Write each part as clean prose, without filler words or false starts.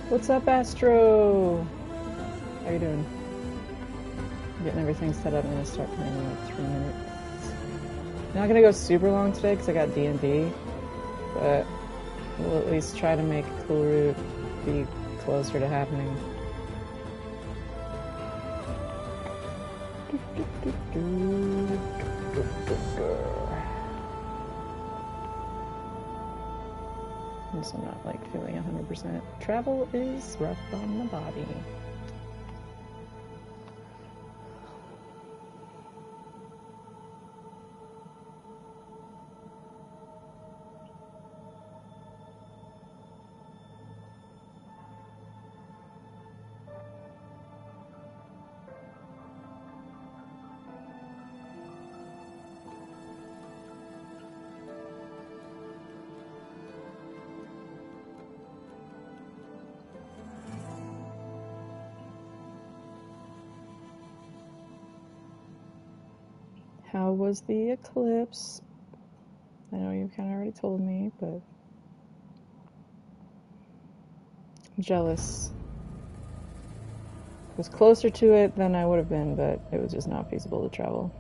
What's up, Astro? How you doing? Getting everything set up. I'm gonna start playing in like 3 minutes. Not gonna go super long today because I got D&D, but we'll at least try to make Cool Root be closer to happening. I'm also not like feeling 100%. Travel is rough on the body. How was the eclipse? I know you kind of already told me, but I'm jealous. I was closer to it than I would have been, but it was just not feasible to travel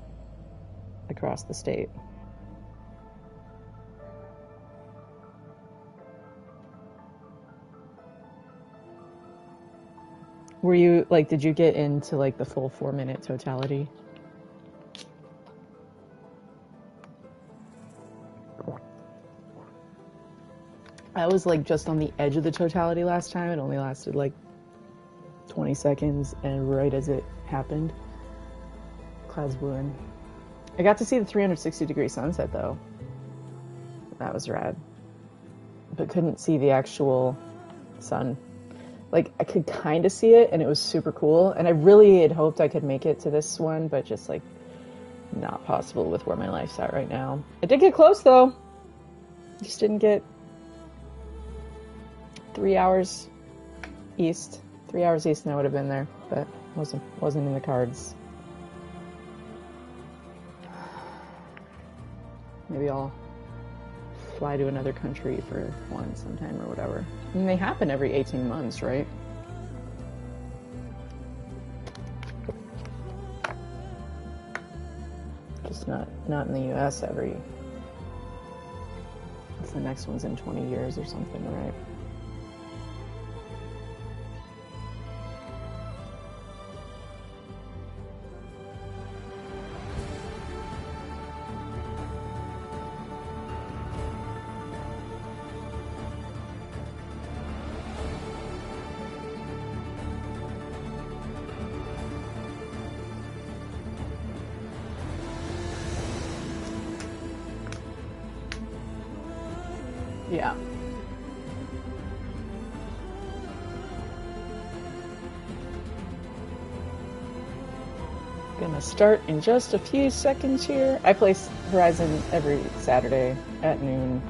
across the state. Were you, like, did you get into, like, the full 4-minute totality? I was, like, just on the edge of the totality last time. It only lasted, like, 20 seconds, and right as it happened, clouds blew in. I got to see the 360-degree sunset, though. That was rad. But couldn't see the actual sun. Like, I could kind of see it, and it was super cool. And I really had hoped I could make it to this one, but just, like, not possible with where my life's at right now. I did get close, though. Just didn't get 3 hours east. 3 hours east, and I would have been there, but wasn't in the cards. Maybe I'll fly to another country for one sometime or whatever. I mean, they happen every 18 months, right? Just not in the US every... The next one's in 20 years or something, right? Yeah. Gonna start in just a few seconds here. I play Horizon every Saturday at noon,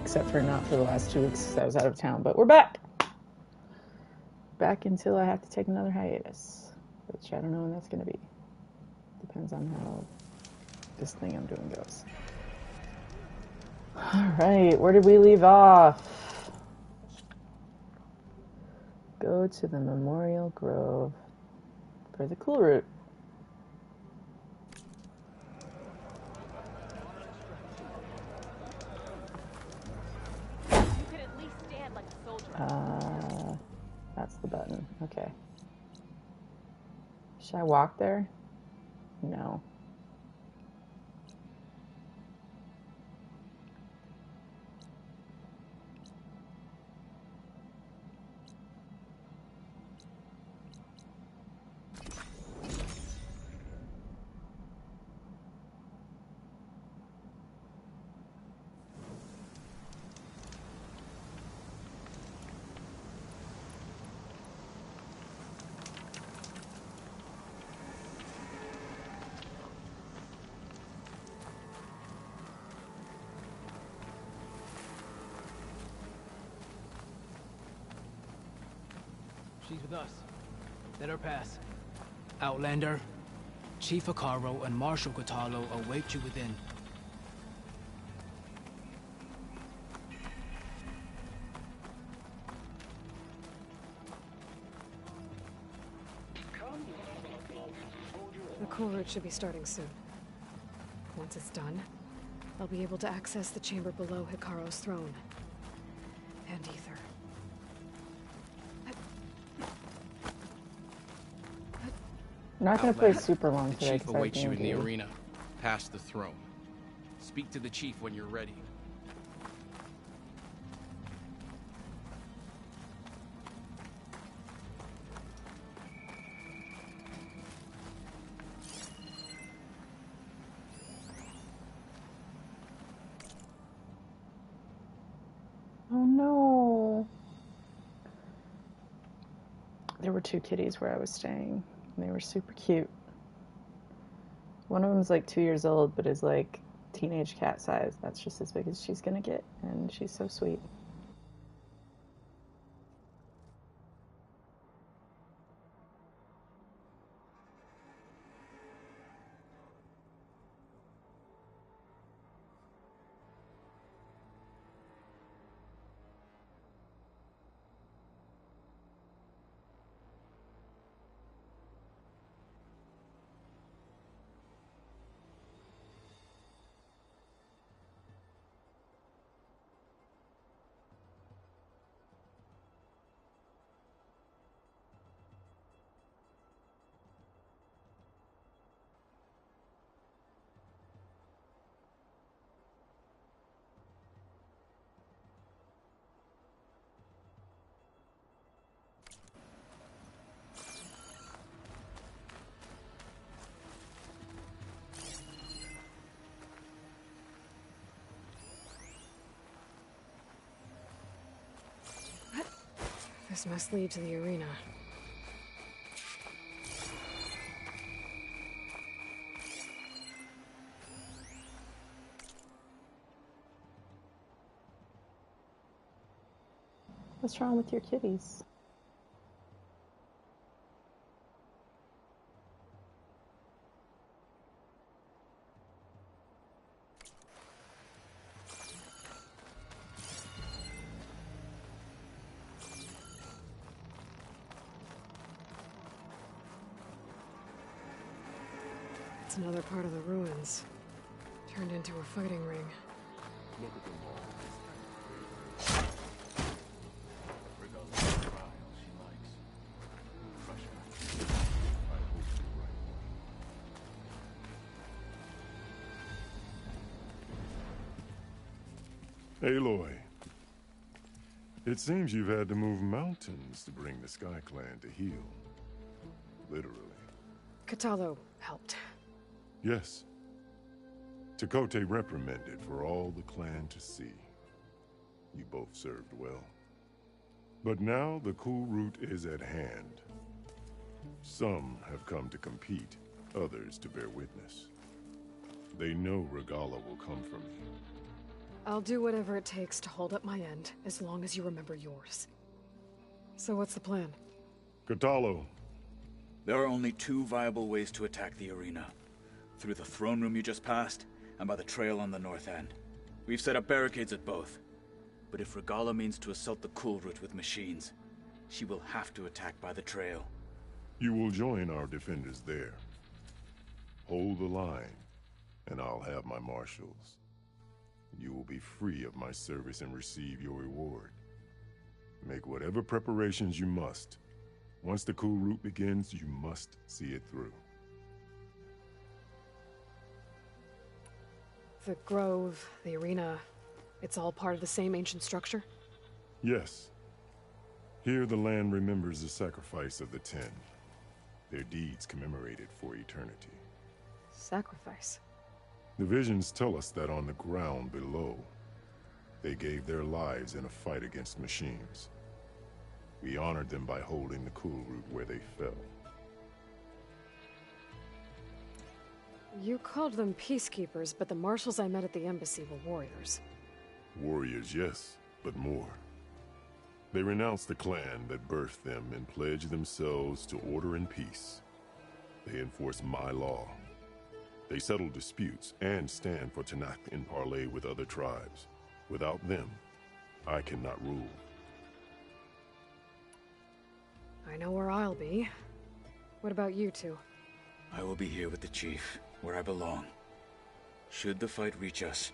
except for not for the last 2 weeks because I was out of town, but we're back. Back until I have to take another hiatus, which I don't know when that's gonna be. Depends on how this thing I'm doing goes. Alright, where did we leave off? Go to the Memorial Grove for the Cool Root. That's the button. Okay. Should I walk there? No. She's with us. Let her pass. Outlander, Chief Acaro and Marshal Catalo await you within. cool route should be starting soon. Once it's done, I'll be able to access the chamber below Hikaru's throne. And Ether. I'm not gonna play Outlander, super long the today chief because I awaits you in the can't. arena, past the throne. Speak to the chief when you're ready. Oh no. There were 2 kitties where I was staying, and they were super cute. One of them's like 2 years old, but is like teenage cat size. That's just as big as she's gonna get, and she's so sweet. This must lead to the arena. What's wrong with your kitties? It's another part of the ruins. Turned into a fighting ring. Look at them all. Regardless of the trial she likes. We'll crush her. I hope you're right, boy. Aloy. It seems you've had to move mountains to bring the Sky Clan to heel. Literally. Katalo helped. Yes. Tekote reprimanded for all the clan to see. You both served well. But now the cool route is at hand. Some have come to compete, others to bear witness. They know Regala will come for me. I'll do whatever it takes to hold up my end, as long as you remember yours. So what's the plan? Katalo. There are only 2 viable ways to attack the arena. Through the throne room you just passed, and by the trail on the north end. We've set up barricades at both. But if Regala means to assault the cool route with machines, she will have to attack by the trail. You will join our defenders there. Hold the line, and I'll have my marshals. You will be free of my service and receive your reward. Make whatever preparations you must. Once the cool route begins, you must see it through. The grove, the arena, it's all part of the same ancient structure? Yes. Here the land remembers the sacrifice of the 10. Their deeds commemorated for eternity. Sacrifice? The visions tell us that on the ground below, they gave their lives in a fight against machines. We honored them by holding the cool route where they fell. You called them peacekeepers, but the marshals I met at the embassy were warriors. Warriors, yes, but more. They renounced the clan that birthed them and pledged themselves to order and peace. They enforce my law. They settle disputes and stand for Tanakh in parley with other tribes. Without them, I cannot rule. I know where I'll be. What about you two? I will be here with the chief, where I belong. Should the fight reach us,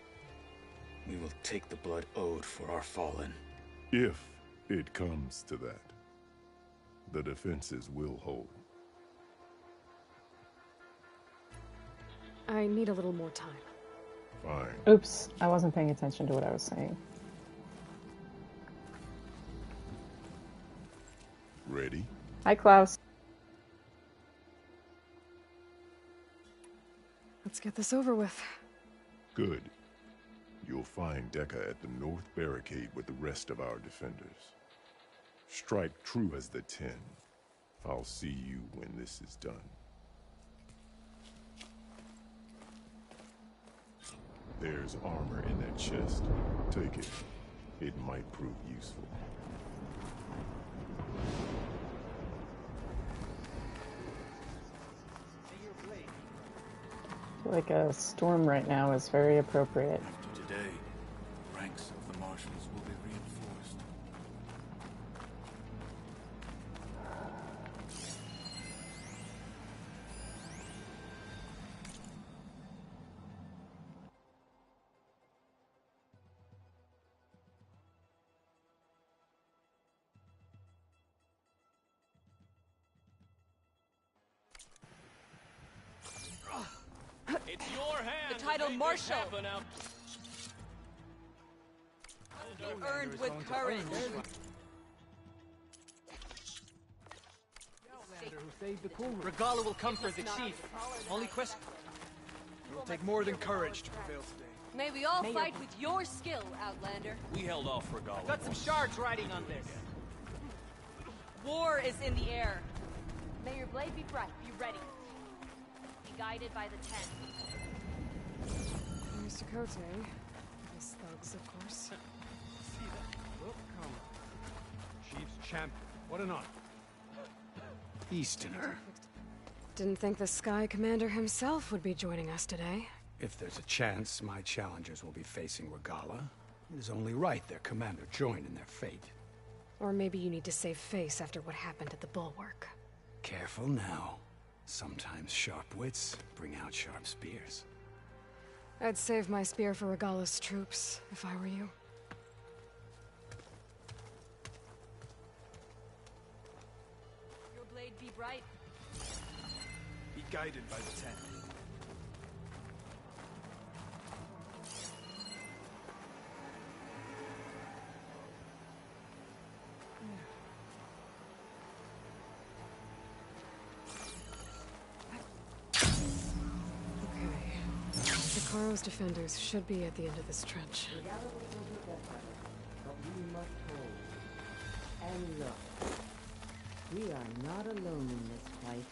we will take the blood owed for our fallen. If it comes to that, the defenses will hold. I need a little more time. Fine. Oops, I wasn't paying attention to what I was saying. Ready? Hi, Klaus. Let's get this over with. Good. You'll find Deca at the north barricade with the rest of our defenders. Strike true as the 10. I'll see you when this is done. There's armor in that chest. Take it. It might prove useful. I feel like a storm right now is very appropriate. After today, the ranks of the marshals will be reinforced. It's your hand. The title Marshal. Earned with courage. Regala will come for the chief. Only question. It will take more than courage to prevail today. May we all fight with your skill, Outlander. We held off Regala. Got some shards riding on this. War is in the air. May your blade be bright. Be ready. Be guided by the 10. Mr. Cote. His thugs, of course. See that? Look, come on. Chief's champion. What an honor. Easterner. Didn't think the Sky Commander himself would be joining us today. If there's a chance my challengers will be facing Regala, it is only right their commander join in their fate. Or maybe you need to save face after what happened at the Bulwark. Careful now. Sometimes sharp wits bring out sharp spears. I'd save my spear for Regala's troops, if I were you. Your blade be bright. Be guided by the 10. Cara's defenders should be at the end of this trench. But we must hold. And look, we are not alone in this fight.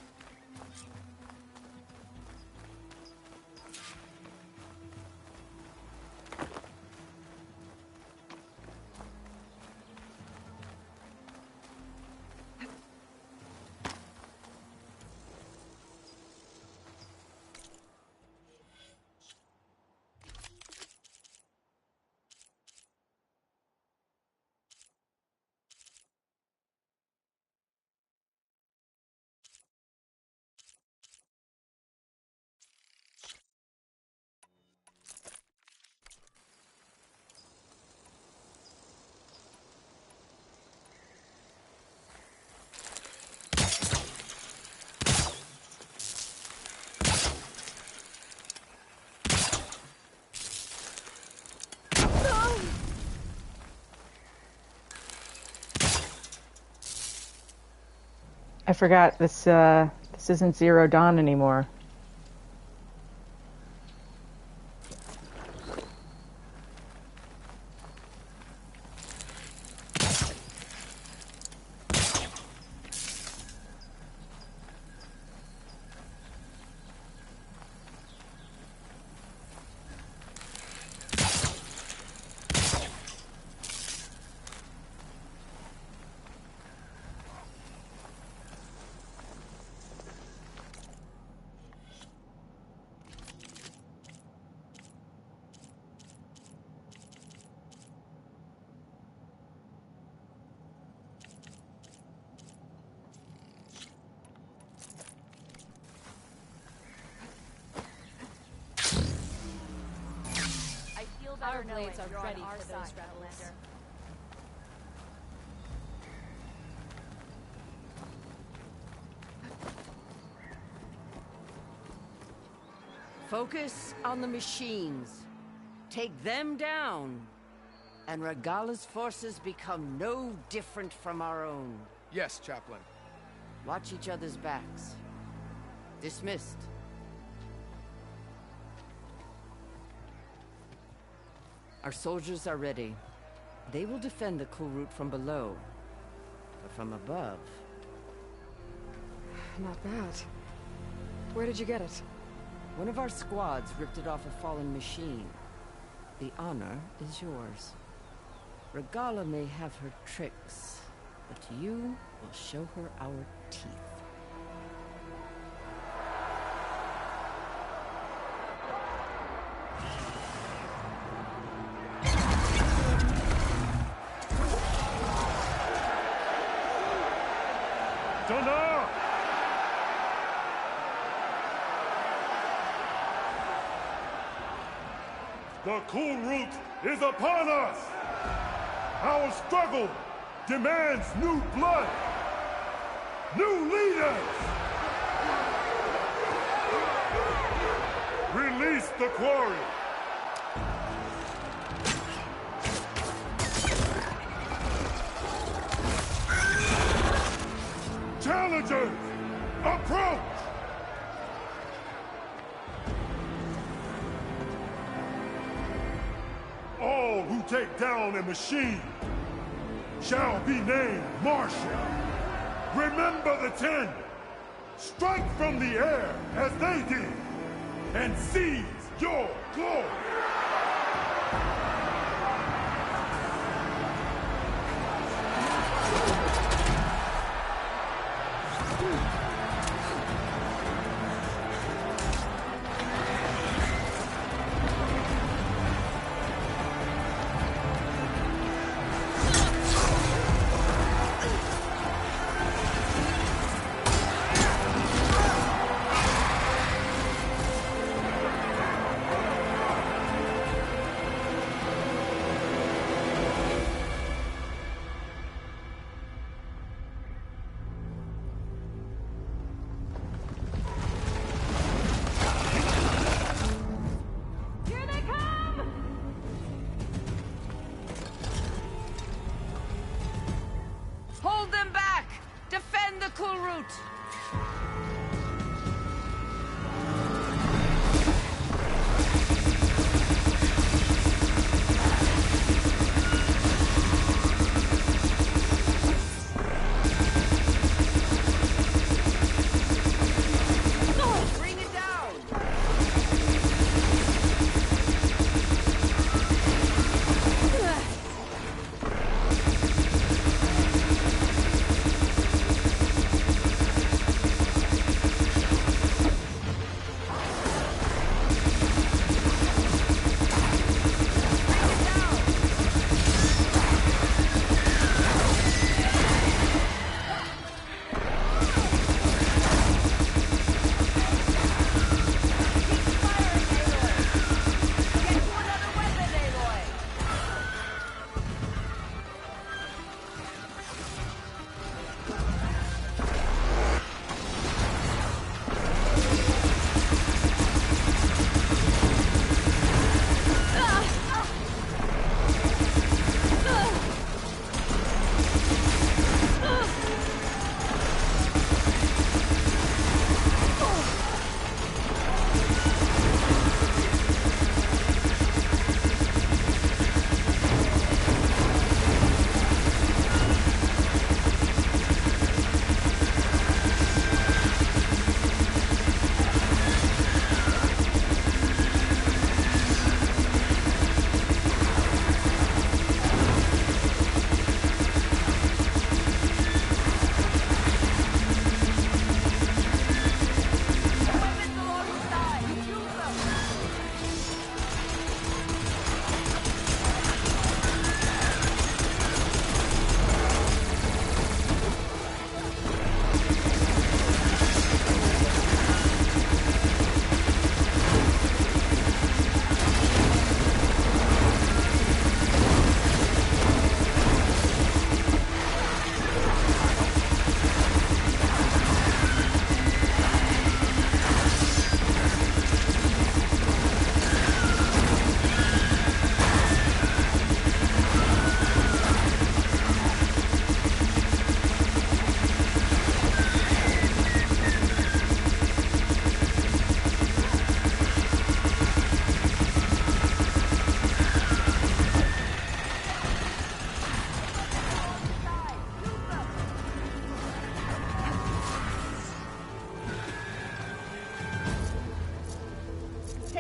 I forgot this isn't Zero Dawn anymore. Our blades are you're ready on our for those side, rebels. Outlander. Focus on the machines. Take them down, and Regala's forces become no different from our own. Yes, Chaplain. Watch each other's backs. Dismissed. Our soldiers are ready. They will defend the cool route from below. But from above... Not bad. Where did you get it? One of our squads ripped it off a fallen machine. The honor is yours. Regala may have her tricks, but you will show her our teeth. Donna! The cool route is upon us! Our struggle demands new blood! New leaders! Release the quarry! Challengers, approach! All who take down a machine shall be named martial. Remember the 10. Strike from the air as they did, and seize your glory.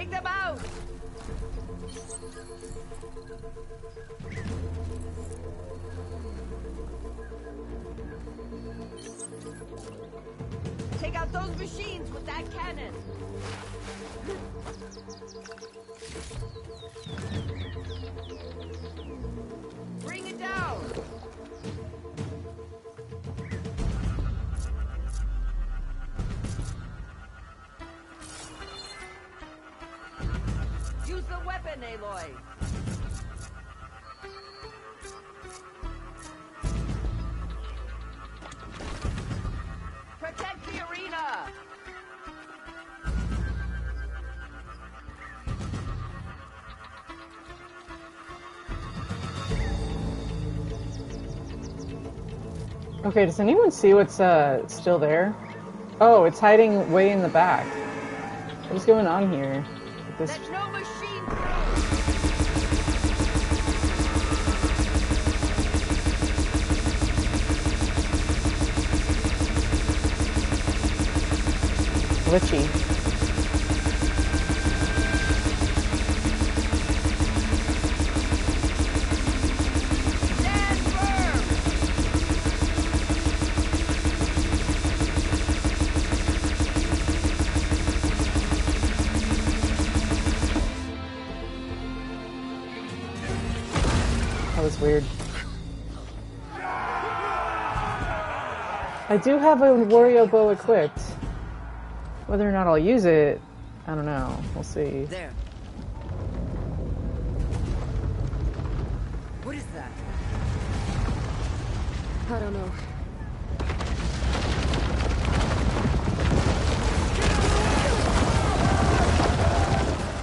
Take them out! Take out those machines with that cannon! Bring it down! Use the weapon, Aloy! Protect the arena! Okay, does anyone see what's still there? Oh, it's hiding way in the back. What is going on here? This... There's no machine glitchy. Stand firm! That was weird. I do have a warrior bow equipped. Whether or not I'll use it, I don't know. We'll see. There. What is that? I don't know.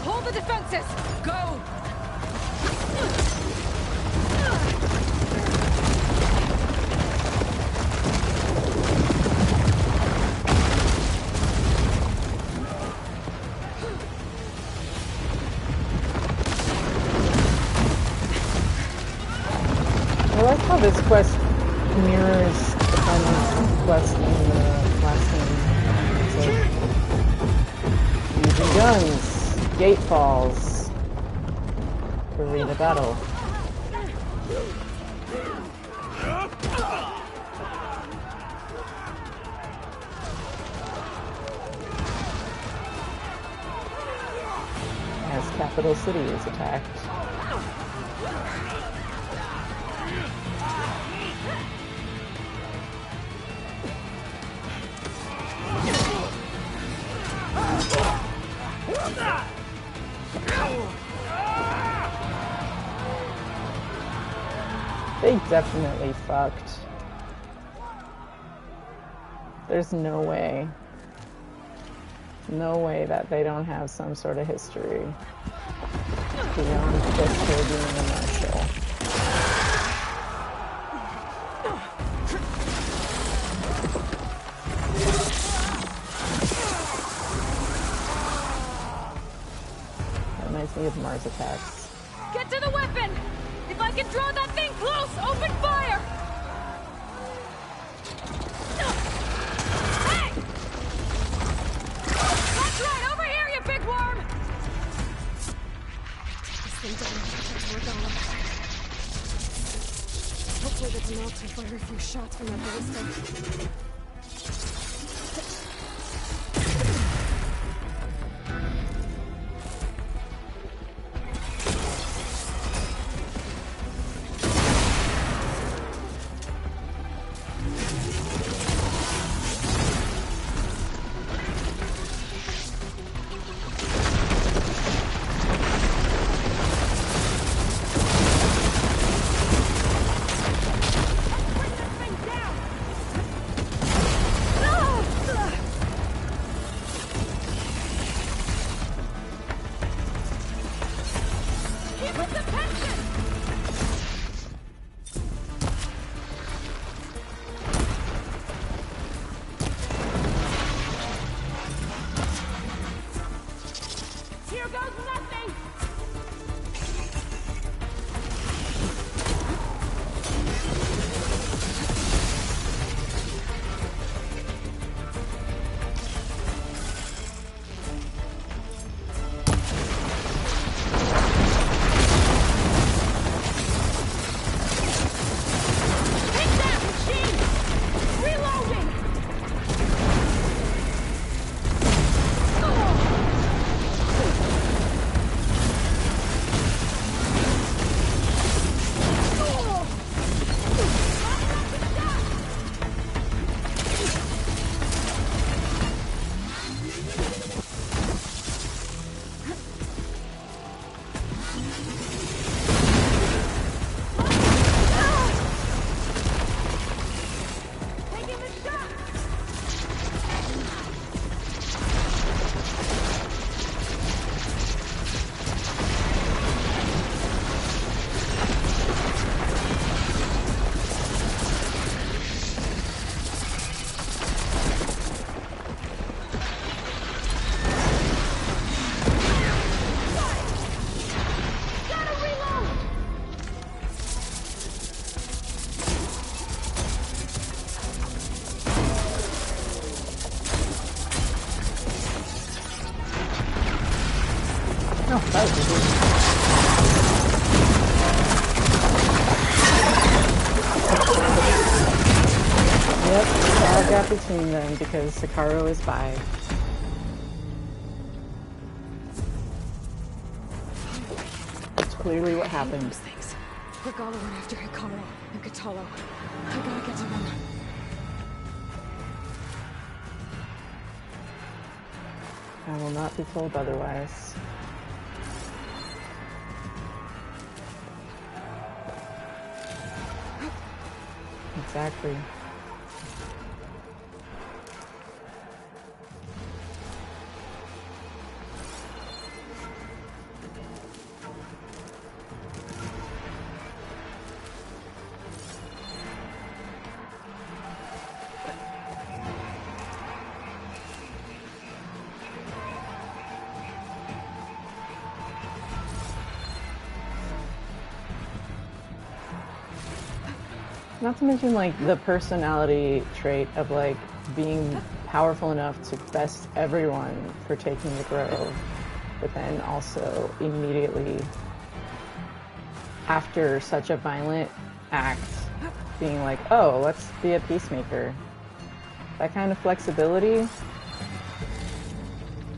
Hold the defenses! Go! I like how this quest mirrors the final quest in the last game. It's like using guns, gate falls, arena battle. As capital city is attacked. They definitely fucked. There's no way. No way that they don't have some sort of history beyond just her being a marshal. That reminds me of Mars attacks. Get to the weapon! If I can draw that thing close, open fire! Hey! That's right, over here, you big worm! This thing doesn't work on. Hopefully they can also fire a few shots from that ballista. Oh, that was easy. Yep, all got between them because Sakaro is by. That's clearly what happened. Those things. Regala went after Hikaru and Katalo. I gotta get to them. I will not be told otherwise. Exactly. Not to mention, like, the personality trait of, like, being powerful enough to best everyone for taking the grove, but then also immediately, after such a violent act, being like, oh, let's be a peacemaker. That kind of flexibility,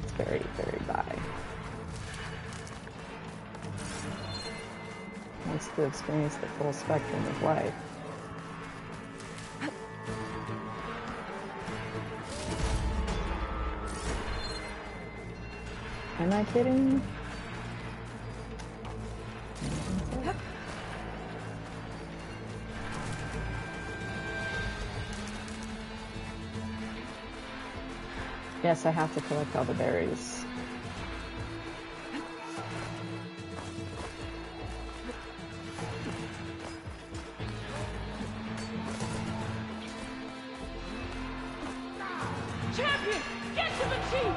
it's very, very bi. Wants to experience the full spectrum of life. Am I kidding? Yes, I have to collect all the berries. Champion, get to the chief!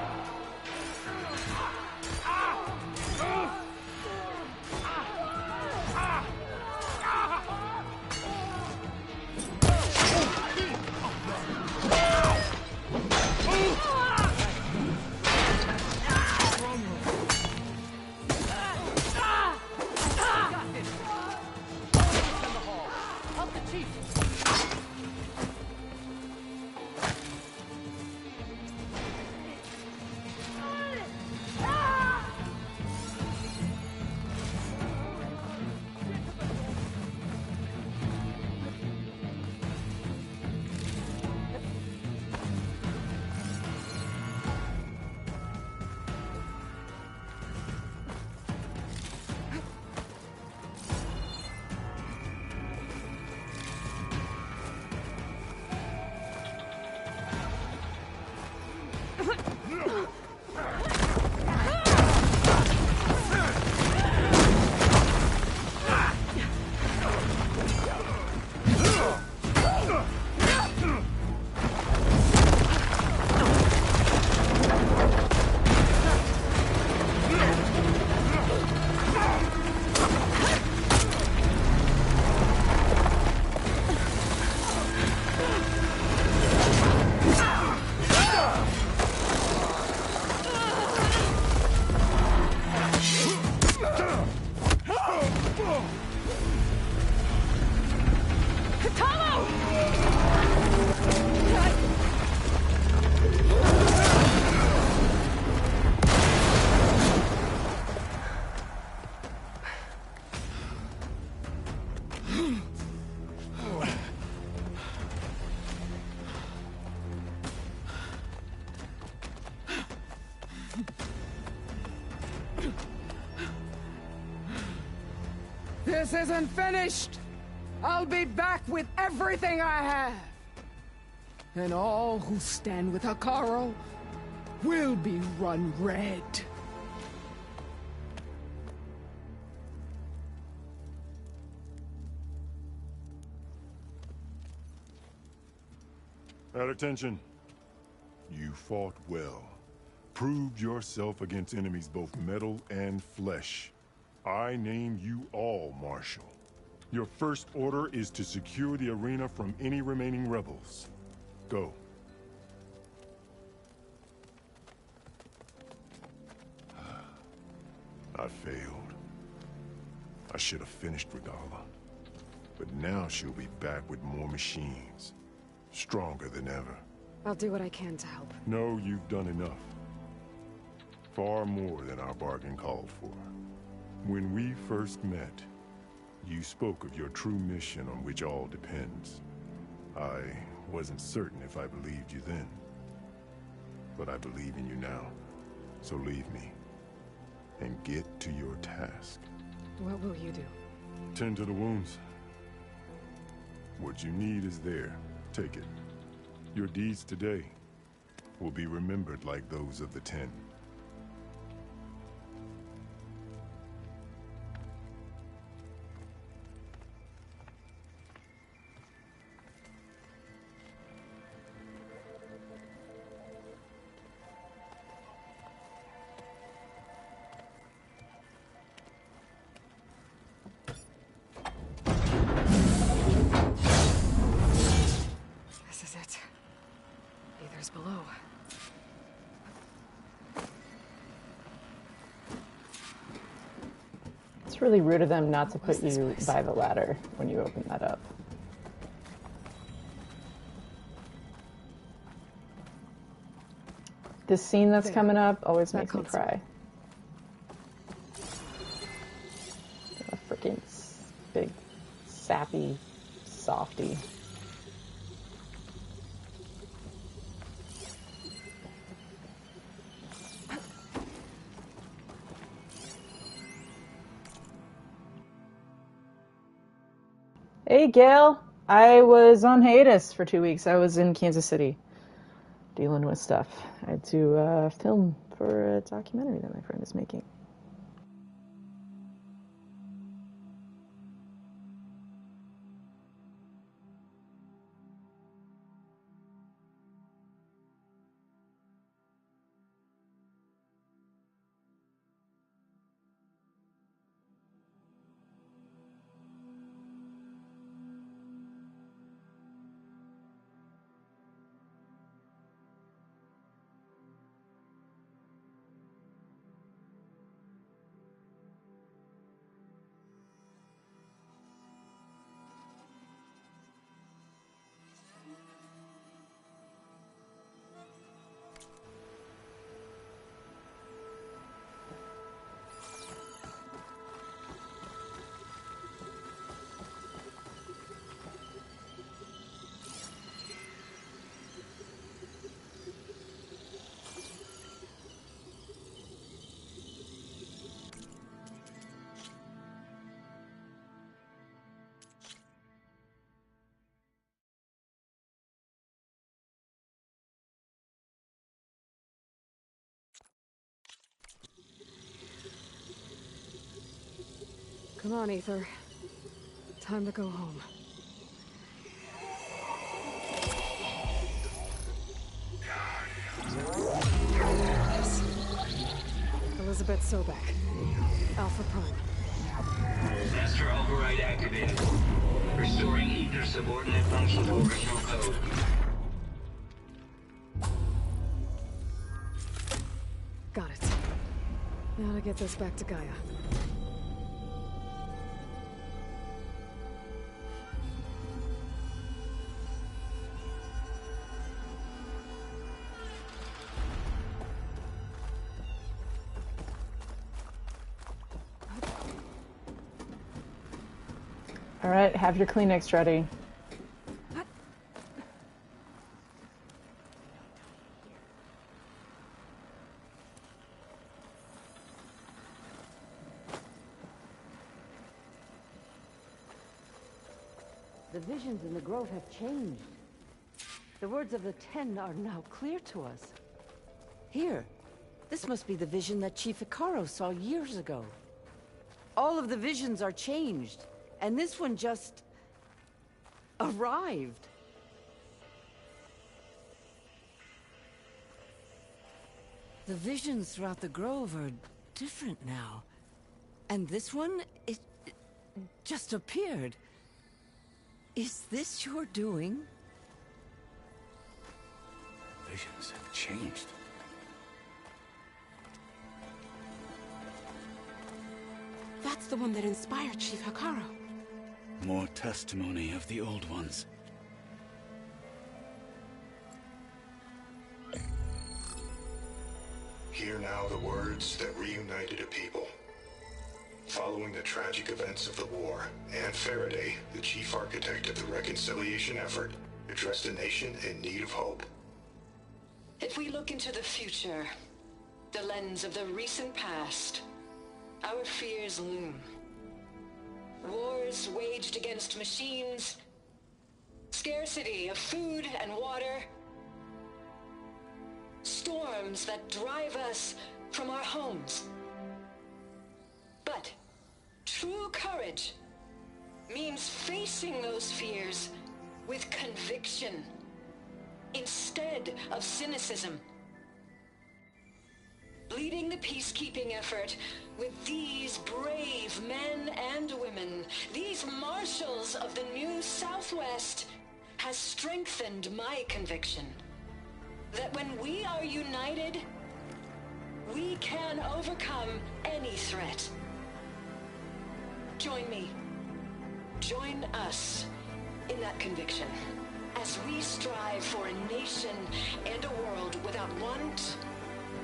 This isn't finished! I'll be back with everything I have! And all who stand with Hikaru will be run red. At attention. You fought well. Proved yourself against enemies both metal and flesh. I name you all Marshal. Your first order is to secure the arena from any remaining rebels. Go. I failed. I should have finished Regala. But now she'll be back with more machines. Stronger than ever. I'll do what I can to help. No, you've done enough. Far more than our bargain called for. When we first met, you spoke of your true mission on which all depends. I wasn't certain if I believed you then. But I believe in you now. So leave me. And get to your task. What will you do? Tend to the wounds. What you need is there. Take it. Your deeds today will be remembered like those of the 10. This is it. Aether's below. It's really rude of them not to put you by the ladder when you open that up. This scene that's coming up always makes me cry. A freaking big, sappy softy. Hey, Gail. I was on hiatus for 2 weeks. I was in Kansas City dealing with stuff. I had to film for a documentary that my friend is making. Come on, Aether. Time to go home. Elizabeth Sobek. Alpha Prime. Master override activated. Restoring Ether subordinate function to original code. Got it. Now to get this back to Gaia. All right, have your Kleenex ready. The visions in the grove have changed. The words of the 10 are now clear to us. Here, this must be the vision that Chief Icaro saw years ago. All of the visions are changed, and this one just arrived. The visions throughout the grove are different now. And this one, it just appeared. Is this your doing? Visions have changed. That's the one that inspired Chief Hikaru. More testimony of the old ones. Hear now the words that reunited a people. Following the tragic events of the war, Anne Faraday, the chief architect of the reconciliation effort, addressed a nation in need of hope. If we look into the future, the lens of the recent past, our fears loom. Wars waged against machines, scarcity of food and water, storms that drive us from our homes. But true courage means facing those fears with conviction instead of cynicism. Leading the peacekeeping effort with these brave men and women, these marshals of the new Southwest, has strengthened my conviction that when we are united, we can overcome any threat. Join me. Join us in that conviction as we strive for a nation and a world without want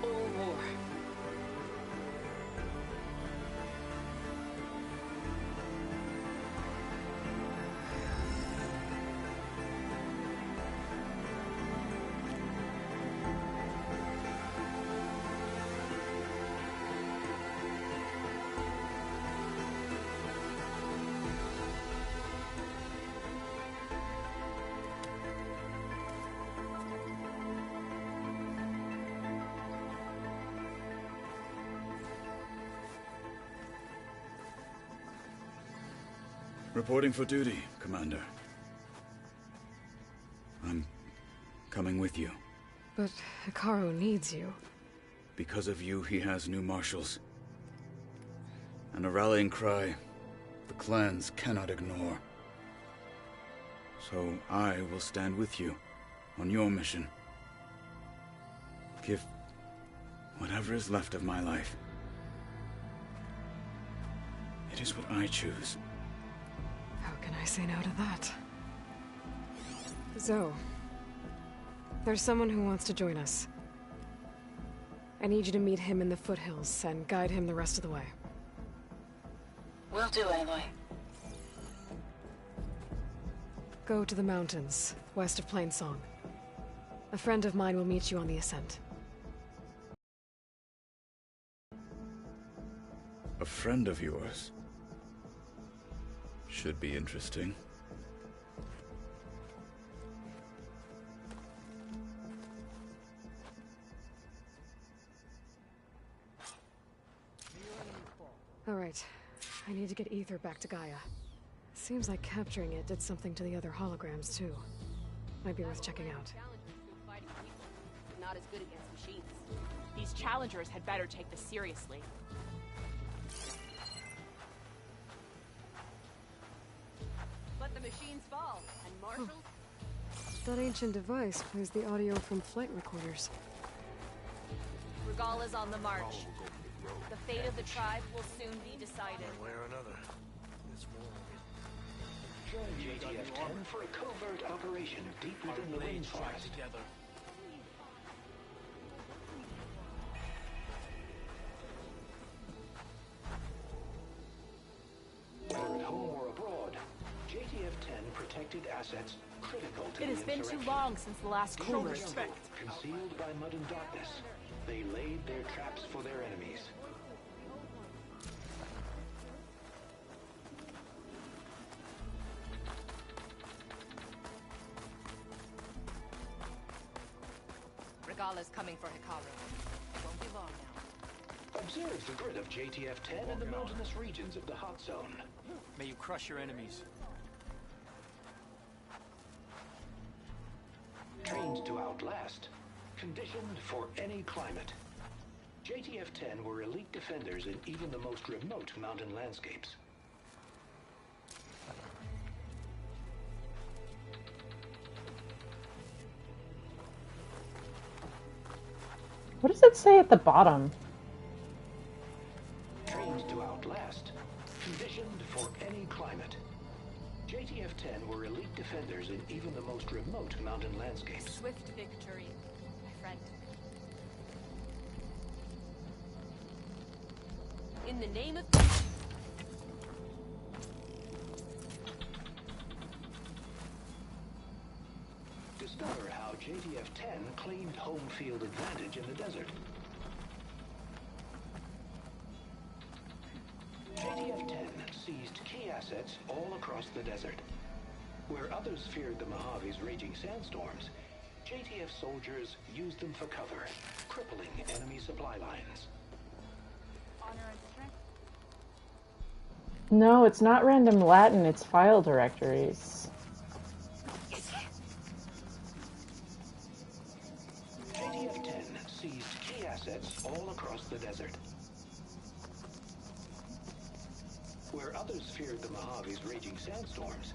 or war. Reporting for duty, Commander. I'm coming with you. But Hikaru needs you. Because of you, he has new marshals. And a rallying cry the clans cannot ignore. So I will stand with you on your mission. Give whatever is left of my life. It is what I choose. How can I say no to that? Zoe, there's someone who wants to join us. I need you to meet him in the foothills and guide him the rest of the way. Will do, Aloy. Go to the mountains, west of Plainsong. A friend of mine will meet you on the ascent. A friend of yours? Should be interesting. All right. I need to get Ether back to Gaia. Seems like capturing it did something to the other holograms, too. Might be worth checking out. Not as good against machines. These challengers had better take this seriously. Let the machines fall, and marshals... That ancient device plays the audio from flight recorders. Regala's on the march. The fate of the tribe will soon be decided. One way or another. This war. Join JTF-10 for a covert operation deep within the rainforest. Together. Whether at home or abroad, JTF-10 protected assets critical to It has been too long since the last Show coup. respect. Concealed by mud and darkness, they laid their traps for their enemies. Regala's coming for Hikaru. It won't be long now. Observe the grid of JTF-10 in the mountainous regions of the hot zone. May you crush your enemies. Trained to outlast, conditioned for any climate. JTF-10 were elite defenders in even the most remote mountain landscapes. What does it say at the bottom? Trained to outlast, for any climate. JTF-10 were elite defenders in even the most remote mountain landscapes. Swift victory, my friend. In the name of... Discover how JTF-10 claimed home field advantage in the desert. JTF-10 seized key assets all across the desert. Where others feared the Mojave's raging sandstorms, JTF soldiers used them for cover, crippling enemy supply lines. No, it's not random Latin, it's file directories. JTF-10 seized key assets all across the desert. Where others feared the Mojave's raging sandstorms,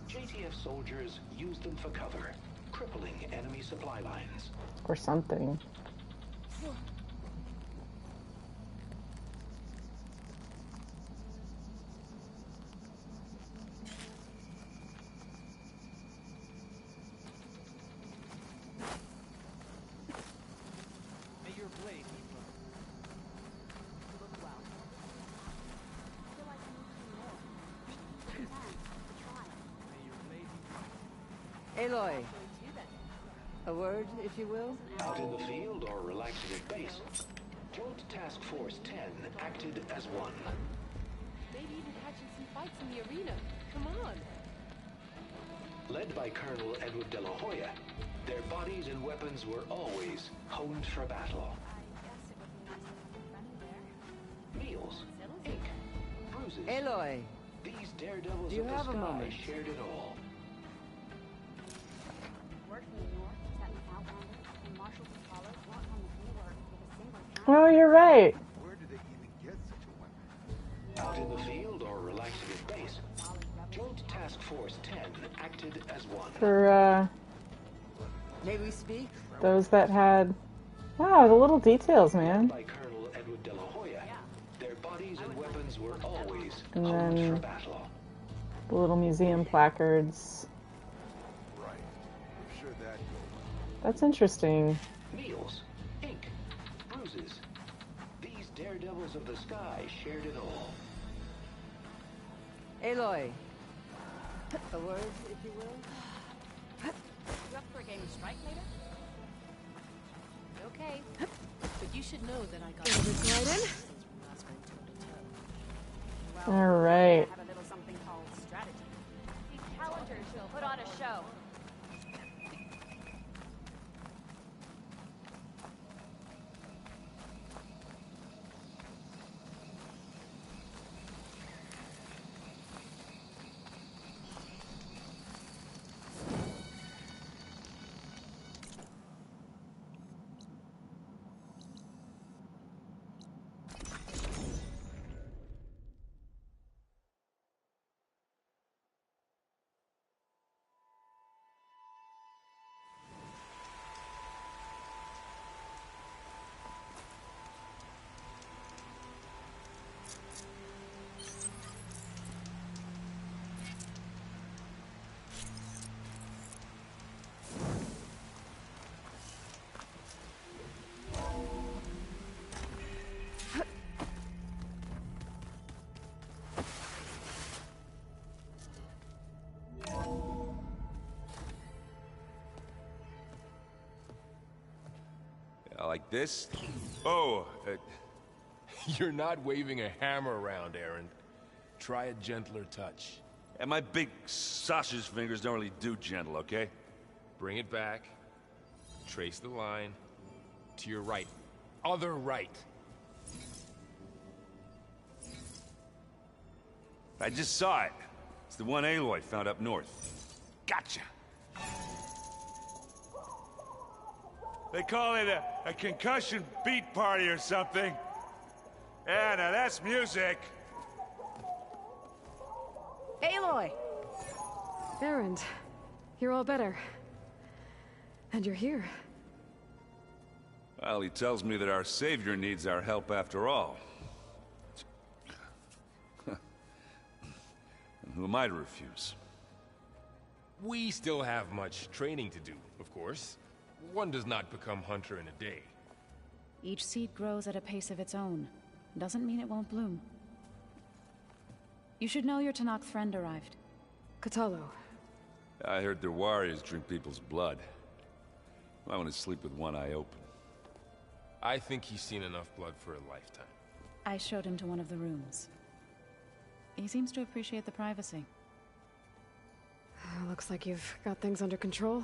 JTF soldiers used them for cover, crippling enemy supply lines. Or something. May your blade be Look well. I feel like I need to do more. To try. May your blade be Aloy. A word, if you will? Out in the field or relaxing at base, Joint Task Force 10 acted as one. Maybe even catching some fights in the arena. Come on. Led by Colonel Edward de la Hoya, their bodies and weapons were always honed for battle. Meals, ink, bruises. Aloy. These daredevils Do you of the have a sky moment? shared it all. Word from the north is that the Outlander and Marshal Apollo weren't on the field with a single Oh, you're right. Where did they even get such a weapon? Out in the field or relaxing at base, Joint Task Force 10 acted as one. For, May we speak? those that had... Wow, the little details, man. By Colonel Edward de la Hoya, their bodies and weapons were always And honed for then battle. the little museum placards. Right. I'm sure that goes. That's interesting. Meals, ink, bruises. These daredevils of the sky shared it all. Aloy. A word, if you will? You up for a game of Strike later? Okay. But you should know that I got All right. I have a little something called strategy. These challengers will put on a show. Like this? Oh, you're not waving a hammer around, Aaron. Try a gentler touch. And my big sausage fingers don't really do gentle, okay? Bring it back. Trace the line. To your right. Other right. I just saw it. It's the one Aloy found up north. Gotcha. They call it a concussion beat party or something. Yeah, now that's music. Aloy! Erend, you're all better. And you're here. Well, he tells me that our savior needs our help after all. Who am I to refuse? We still have much training to do, of course. One does not become hunter in a day. Each seed grows at a pace of its own. Doesn't mean it won't bloom. You should know your Tanakh friend arrived. Katalo. I heard their warriors drink people's blood. I want to sleep with one eye open. I think he's seen enough blood for a lifetime. I showed him to one of the rooms. He seems to appreciate the privacy. Looks like you've got things under control.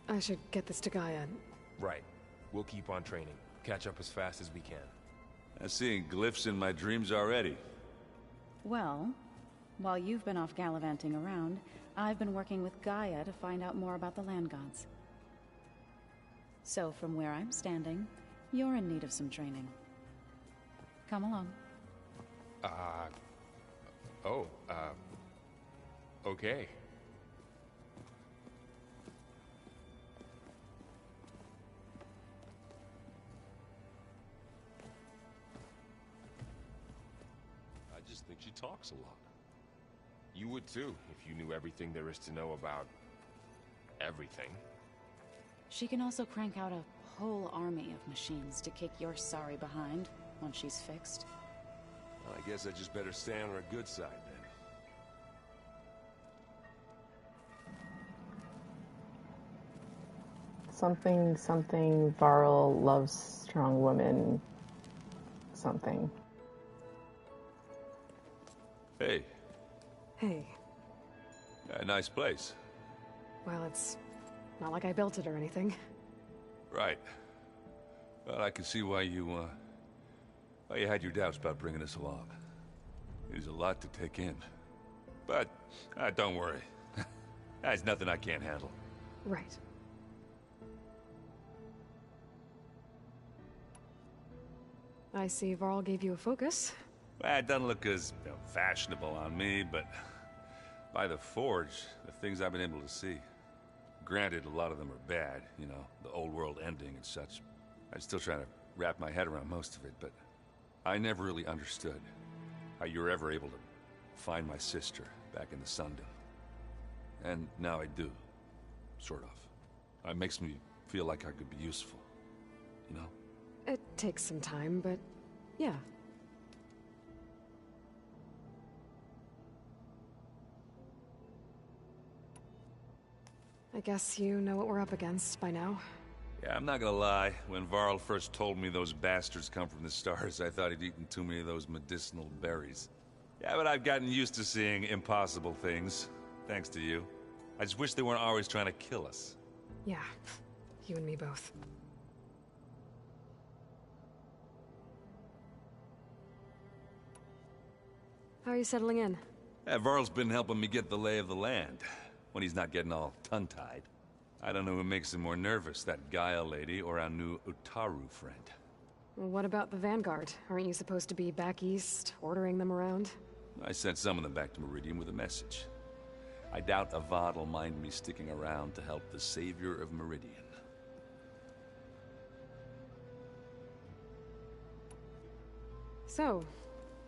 I should get this to Gaia. Right. We'll keep on training. Catch up as fast as we can. I'm seeing glyphs in my dreams already. Well, while you've been off gallivanting around, I've been working with Gaia to find out more about the land gods. So from where I'm standing, you're in need of some training. Come along. Okay. I just think she talks a lot. You would too, if you knew everything there is to know about everything. She can also crank out a whole army of machines to kick your sorry behind once she's fixed. Well, I guess I just better stay on her good side then. Something, Varl loves strong women. Something. Hey. Hey. A nice place. Well, it's not like I built it or anything. Right. Well, I can see why you had your doubts about bringing us along. It is a lot to take in. But, don't worry. There's nothing I can't handle. Right. I see Varl gave you a focus. Well, it doesn't look as fashionable on me, but by the Forge, the things I've been able to see. Granted, a lot of them are bad, you know, the old world ending and such. I'm still trying to wrap my head around most of it, but I never really understood how you were ever able to find my sister back in the Sundom. And now I do, sort of. It makes me feel like I could be useful, you know? It takes some time, but yeah. I guess you know what we're up against by now. Yeah, I'm not gonna lie. When Varl first told me those bastards come from the stars, I thought he'd eaten too many of those medicinal berries. Yeah, but I've gotten used to seeing impossible things, thanks to you. I just wish they weren't always trying to kill us. Yeah, you and me both. How are you settling in? Yeah, Varl's been helping me get the lay of the land, when he's not getting all tongue-tied. I don't know who makes him more nervous, that Gaia lady or our new Utaru friend. What about the Vanguard? Aren't you supposed to be back east, ordering them around? I sent some of them back to Meridian with a message. I doubt Avad will mind me sticking around to help the savior of Meridian. So,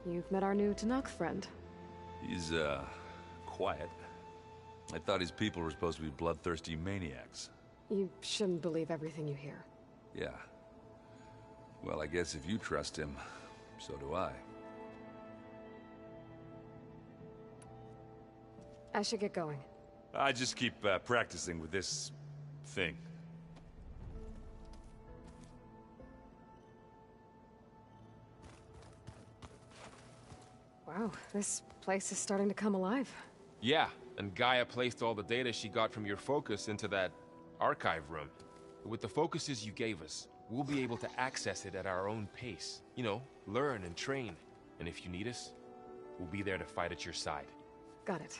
you've met our new Tanakh friend. He's, quiet. I thought his people were supposed to be bloodthirsty maniacs. You shouldn't believe everything you hear. Yeah. Well, I guess if you trust him, so do I. I should get going. I just keep practicing with this thing. Wow, this place is starting to come alive. Yeah, and Gaia placed all the data she got from your focus into that archive room. With the focuses you gave us, we'll be able to access it at our own pace. You know, learn and train. And if you need us, we'll be there to fight at your side. Got it.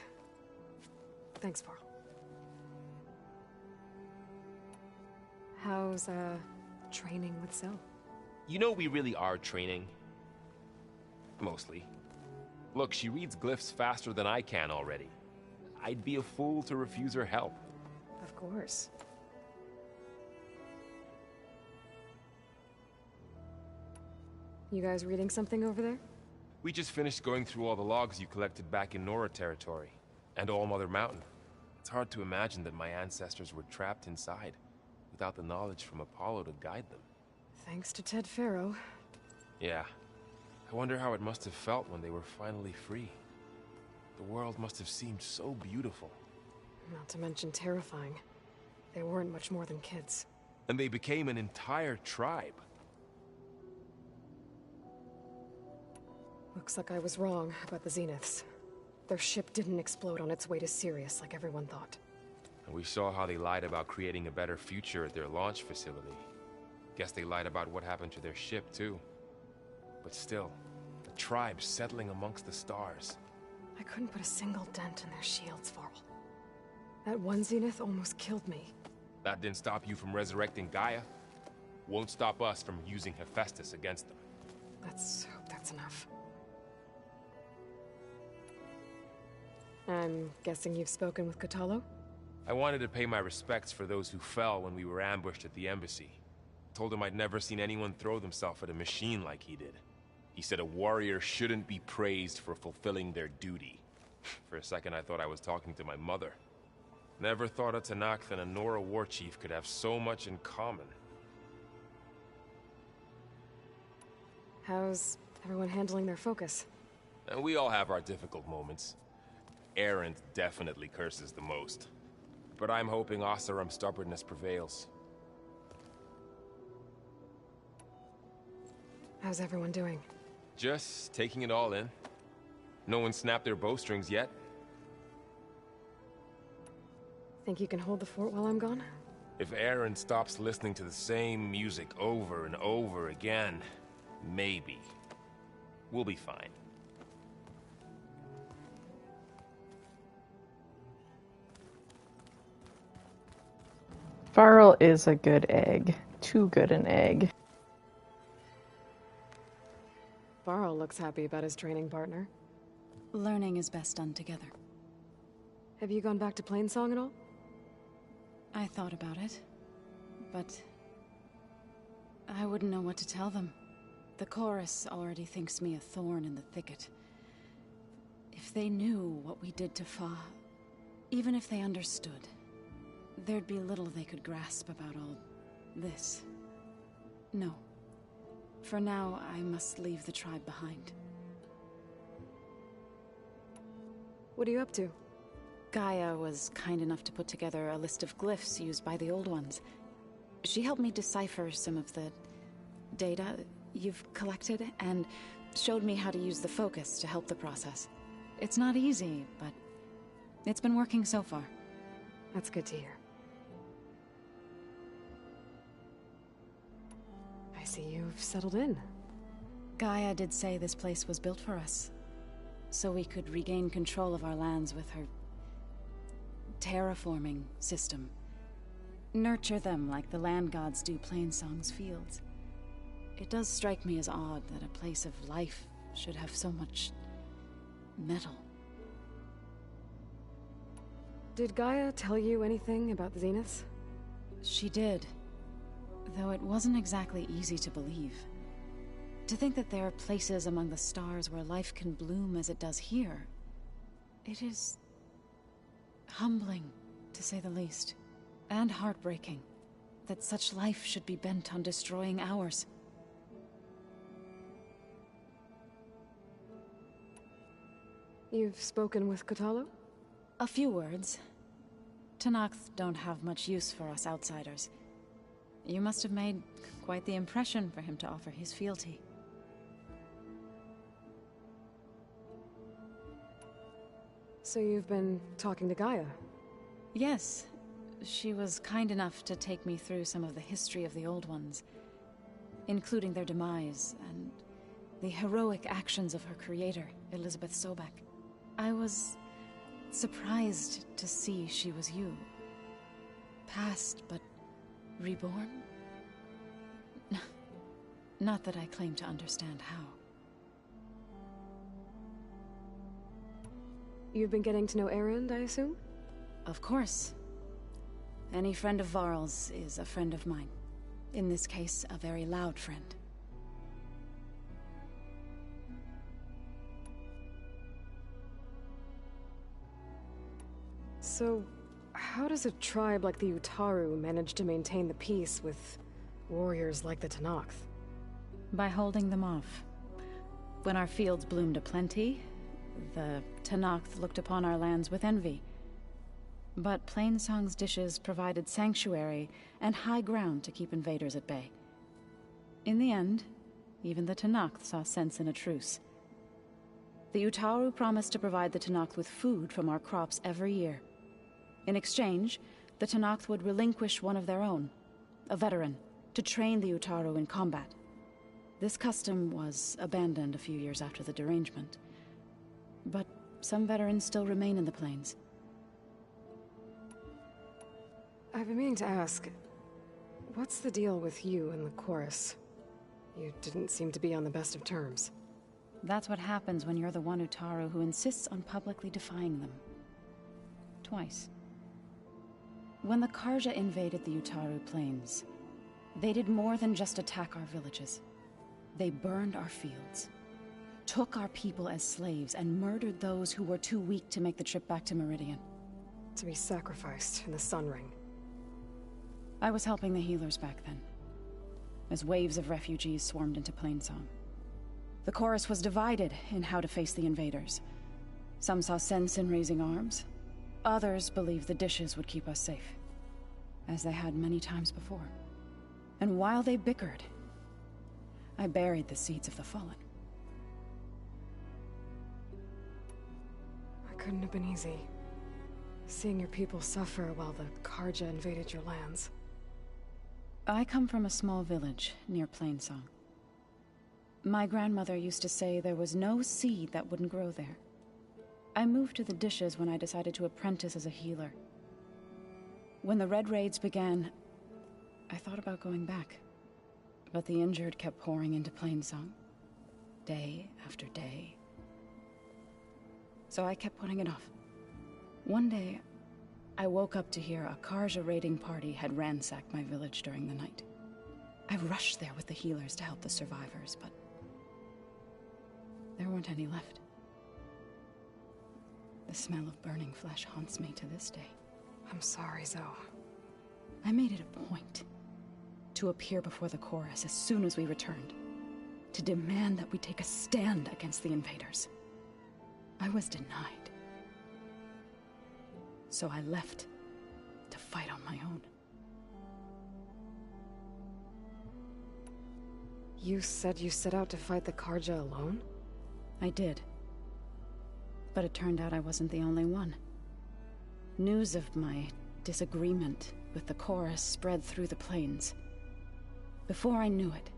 Thanks, Varl. How's, training with Syl? You know we really are training. Mostly. Look, she reads glyphs faster than I can already. I'd be a fool to refuse her help. Of course. You guys reading something over there? We just finished going through all the logs you collected back in Nora territory, and All Mother Mountain. It's hard to imagine that my ancestors were trapped inside, without the knowledge from Apollo to guide them. Thanks to Ted Faro. Yeah. I wonder how it must have felt when they were finally free. The world must have seemed so beautiful. Not to mention terrifying. They weren't much more than kids. And they became an entire tribe. Looks like I was wrong about the Zeniths. Their ship didn't explode on its way to Sirius like everyone thought. And we saw how they lied about creating a better future at their launch facility. Guess they lied about what happened to their ship, too. But still, a tribe settling amongst the stars. I couldn't put a single dent in their shields, Varl. That one Zenith almost killed me. That didn't stop you from resurrecting Gaia. Won't stop us from using Hephaestus against them. Let's hope that's enough. I'm guessing you've spoken with Kotallo? I wanted to pay my respects for those who fell when we were ambushed at the embassy. Told him I'd never seen anyone throw themselves at a machine like he did. He said a warrior shouldn't be praised for fulfilling their duty. For a second I thought I was talking to my mother. Never thought a Tenakth and a Nora war chief could have so much in common. How's everyone handling their focus? And we all have our difficult moments. Erend definitely curses the most. But I'm hoping Oseram's stubbornness prevails. How's everyone doing? Just taking it all in. No one snapped their bowstrings yet. Think you can hold the fort while I'm gone? If Erend stops listening to the same music over and over again, maybe. We'll be fine. Varl is a good egg. Too good an egg. Varl looks happy about his training partner. Learning is best done together. Have you gone back to Plainsong at all? I thought about it, but I wouldn't know what to tell them. The chorus already thinks me a thorn in the thicket. If they knew what we did to Fa, even if they understood, there'd be little they could grasp about all this. No. For now, I must leave the tribe behind. What are you up to? Gaia was kind enough to put together a list of glyphs used by the Old Ones. She helped me decipher some of the data you've collected, and showed me how to use the focus to help the process. It's not easy, but it's been working so far. That's good to hear. I see you've settled in. Gaia did say this place was built for us, so we could regain control of our lands with her terraforming system. Nurture them like the land gods do Plainsong's fields. It does strike me as odd that a place of life should have so much metal. Did Gaia tell you anything about the Zeniths? She did, though it wasn't exactly easy to believe. To think that there are places among the stars where life can bloom as it does here, it is humbling, to say the least, and heartbreaking, that such life should be bent on destroying ours. You've spoken with Kotallo? A few words. Tenakth don't have much use for us outsiders. You must have made quite the impression for him to offer his fealty. So you've been talking to Gaia? Yes. She was kind enough to take me through some of the history of the Old Ones, including their demise and the heroic actions of her creator, Elizabeth Sobek. I was surprised to see she was you. Past, but reborn? Not that I claim to understand how. You've been getting to know Erend, I assume? Of course. Any friend of Varl's is a friend of mine. In this case, a very loud friend. So, how does a tribe like the Utaru manage to maintain the peace with warriors like the Tenakth? By holding them off. When our fields bloomed aplenty, the Tenakth looked upon our lands with envy. But Plainsong's dishes provided sanctuary and high ground to keep invaders at bay. In the end, even the Tenakth saw sense in a truce. The Utaru promised to provide the Tenakth with food from our crops every year. In exchange, the Tenakth would relinquish one of their own, a veteran, to train the Utaru in combat. This custom was abandoned a few years after the derangement. But some veterans still remain in the plains. I've been meaning to ask, what's the deal with you and the chorus? You didn't seem to be on the best of terms. That's what happens when you're the one Utaru who insists on publicly defying them. Twice. When the Karja invaded the Utaru plains, they did more than just attack our villages. They burned our fields, took our people as slaves, and murdered those who were too weak to make the trip back to Meridian. To be sacrificed in the Sun Ring. I was helping the healers back then, as waves of refugees swarmed into Plainsong. The chorus was divided in how to face the invaders. Some saw sense in raising arms. Others believed the dishes would keep us safe, as they had many times before. And while they bickered, I buried the seeds of the fallen. It couldn't have been easy. Seeing your people suffer while the Karja invaded your lands. I come from a small village near Plainsong. My grandmother used to say there was no seed that wouldn't grow there. I moved to the dishes when I decided to apprentice as a healer. When the Red Raids began, I thought about going back. But the injured kept pouring into Plainsong, day after day. So I kept putting it off. One day, I woke up to hear a Karja raiding party had ransacked my village during the night. I rushed there with the healers to help the survivors, but there weren't any left. The smell of burning flesh haunts me to this day. I'm sorry, Zoe. I made it a point to appear before the chorus as soon as we returned, to demand that we take a stand against the invaders. I was denied. So I left to fight on my own. You said you set out to fight the Karja alone? I did. But it turned out I wasn't the only one. News of my disagreement with the chorus spread through the plains. Before I knew it,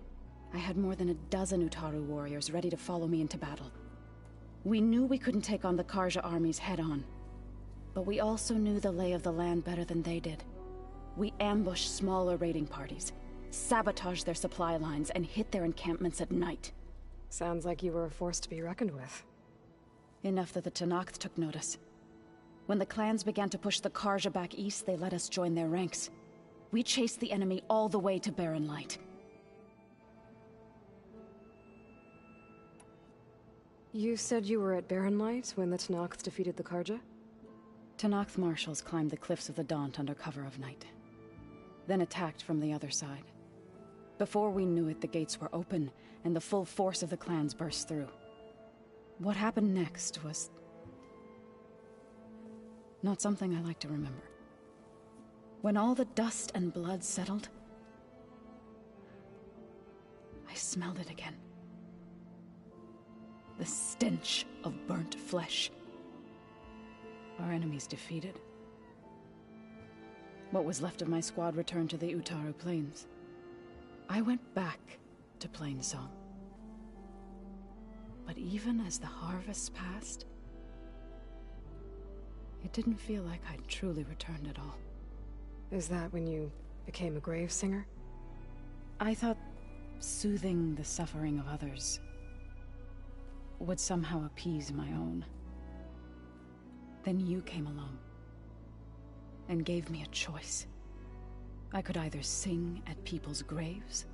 I had more than a dozen Utaru warriors ready to follow me into battle. We knew we couldn't take on the Karja armies head-on, but we also knew the lay of the land better than they did. We ambushed smaller raiding parties, sabotaged their supply lines, and hit their encampments at night. Sounds like you were a force to be reckoned with. Enough that the Tenakth took notice. When the clans began to push the Karja back east, they let us join their ranks. We chased the enemy all the way to Barren Light. You said you were at Barren Light when the Tenakth defeated the Karja? Tenakth marshals climbed the cliffs of the Daunt under cover of night, then attacked from the other side. Before we knew it, the gates were open, and the full force of the clans burst through. What happened next was not something I like to remember. When all the dust and blood settled, I smelled it again. The stench of burnt flesh. Our enemies defeated. What was left of my squad returned to the Utaru Plains. I went back to Plainsong. But even as the harvests passed, it didn't feel like I'd truly returned at all. Is that when you became a grave singer? I thought soothing the suffering of others would somehow appease my own. Then you came along and gave me a choice. I could either sing at people's graves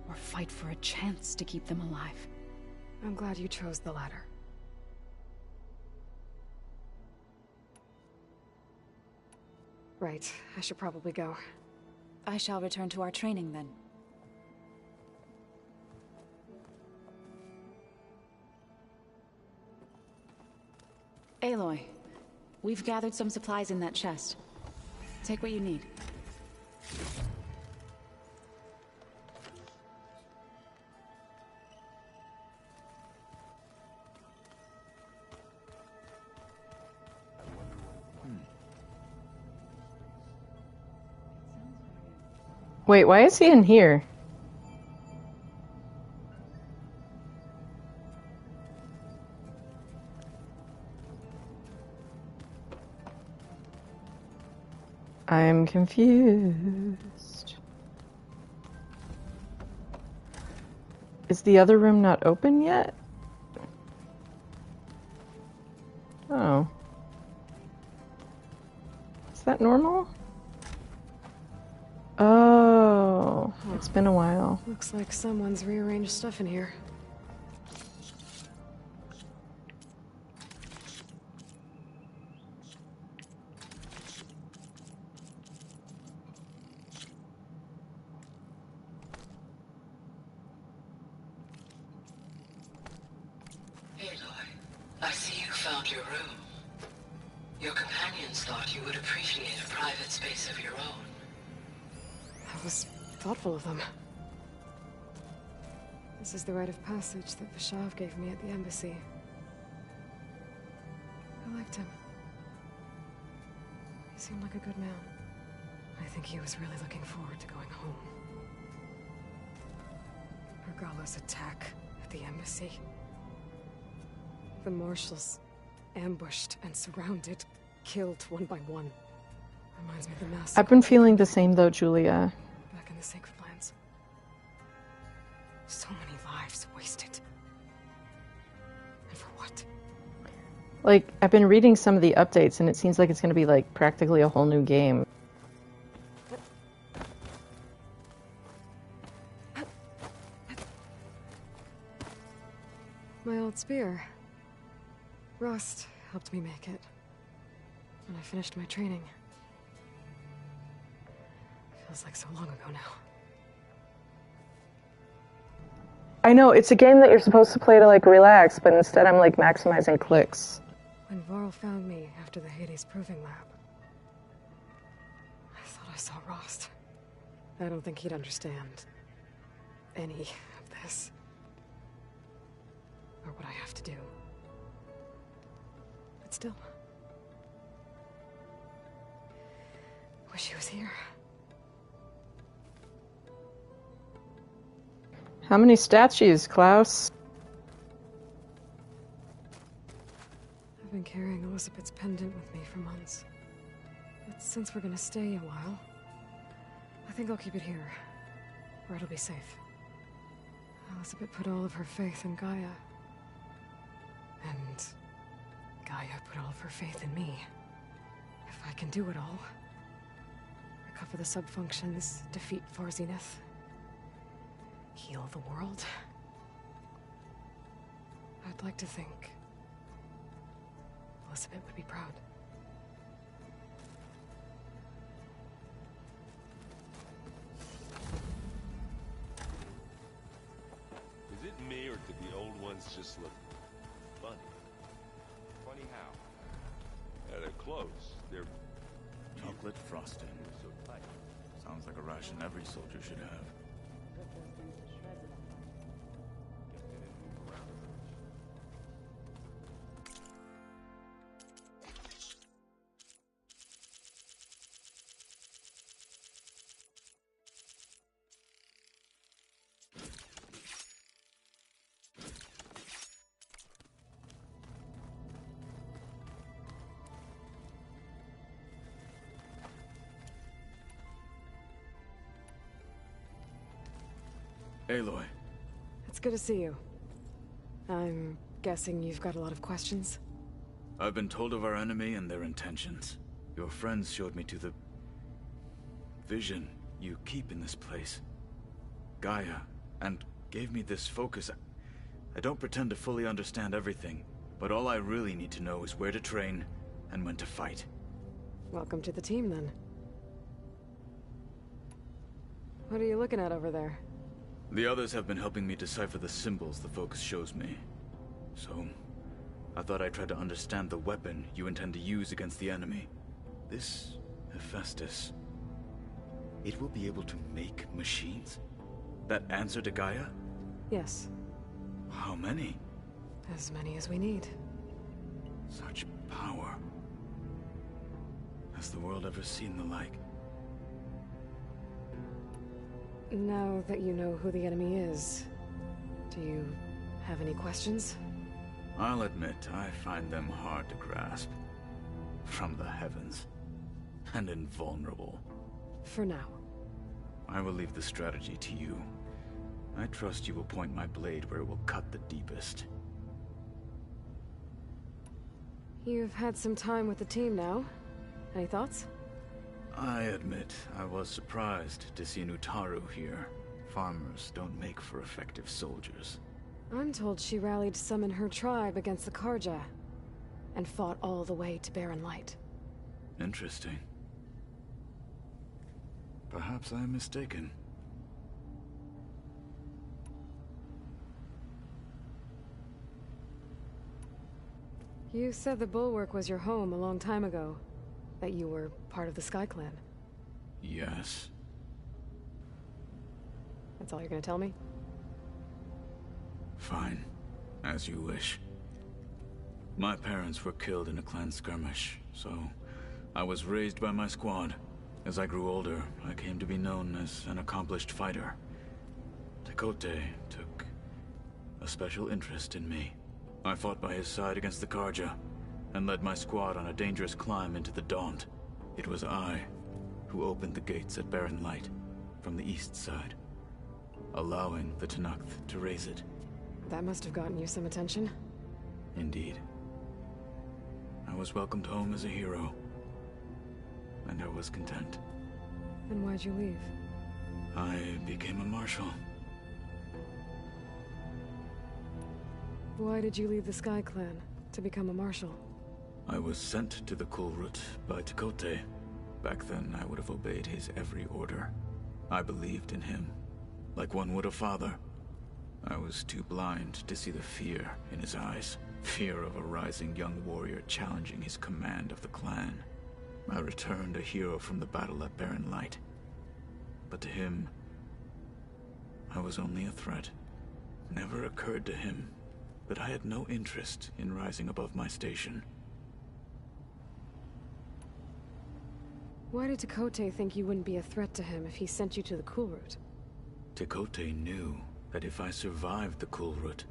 or fight for a chance to keep them alive. I'm glad you chose the latter. Right, I should probably go. I shall return to our training then. Aloy, we've gathered some supplies in that chest. Take what you need. Wait, why is he in here? I'm confused. Is the other room not open yet? Oh. Is that normal? Oh, it's been a while. Looks like someone's rearranged stuff in here. I see you found your room. Your companions thought you would appreciate a private space of your own. That was thoughtful of them. This is the rite of passage that Vashav gave me at the embassy. I liked him. He seemed like a good man. I think he was really looking forward to going home. Regala's attack at the embassy. The marshals ambushed and surrounded, killed one by one. Reminds me of the massacre. I've been feeling the same though, Julia. Back in the Sacred Lands. So many lives wasted. And for what? Like, I've been reading some of the updates and it seems like it's going to be like practically a whole new game. My old spear. Rust helped me make it. When I finished my training. Feels like so long ago now. I know, it's a game that you're supposed to play to like relax, but instead I'm like maximizing clicks. When Varl found me after the Hades Proving Lab, I thought I saw Rost. I don't think he'd understand any of this. Or what I have to do. But still. Wish he was here. How many statues, Klaus? I've been carrying Elizabeth's pendant with me for months. But since we're gonna stay a while, I think I'll keep it here, where it'll be safe. Elizabeth put all of her faith in Gaia. And Gaia put all of her faith in me. If I can do it all, recover the subfunctions, defeat Varzineth, heal the world, I'd like to think Elizabeth would be proud. Is it me, or did the old ones just look funny? Funny how? Yeah, they're close. They're chocolate frosting. So tight. Sounds like a ration every soldier should have. Aloy. It's good to see you. I'm guessing you've got a lot of questions? I've been told of our enemy and their intentions. Your friends showed me to the vision you keep in this place. Gaia, and gave me this focus. I don't pretend to fully understand everything, but all I really need to know is where to train and when to fight. Welcome to the team, then. What are you looking at over there? The others have been helping me decipher the symbols the focus shows me. So, I thought I'd try to understand the weapon you intend to use against the enemy. This Hephaestus, it will be able to make machines? That answer to Gaia? Yes. How many? As many as we need. Such power. Has the world ever seen the like? Now that you know who the enemy is, do you have any questions? I'll admit, I find them hard to grasp. From the heavens. And invulnerable. For now. I will leave the strategy to you. I trust you will point my blade where it will cut the deepest. You've had some time with the team now. Any thoughts? I admit, I was surprised to see an Utaru here. Farmers don't make for effective soldiers. I'm told she rallied some in her tribe against the Karja, and fought all the way to Barren Light. Interesting. Perhaps I'm mistaken. You said the Bulwark was your home a long time ago. That you were part of the Sky Clan. Yes. That's all you're gonna tell me? Fine. As you wish. My parents were killed in a clan skirmish, so I was raised by my squad. As I grew older, I came to be known as an accomplished fighter. Tekote took a special interest in me. I fought by his side against the Karja, and led my squad on a dangerous climb into the Daunt. It was I who opened the gates at Barren Light from the east side, allowing the Tenakth to raise it. That must have gotten you some attention. Indeed. I was welcomed home as a hero, and I was content. Then why'd you leave? I became a marshal. Why did you leave the Sky Clan to become a marshal? I was sent to the Kulrut by Tekote. Back then, I would have obeyed his every order. I believed in him, like one would a father. I was too blind to see the fear in his eyes. Fear of a rising young warrior challenging his command of the clan. I returned a hero from the battle at Barren Light. But to him, I was only a threat. Never occurred to him that I had no interest in rising above my station. Why did Tekote think you wouldn't be a threat to him if he sent you to the Kulrut? Tekote knew that if I survived the Kulrut,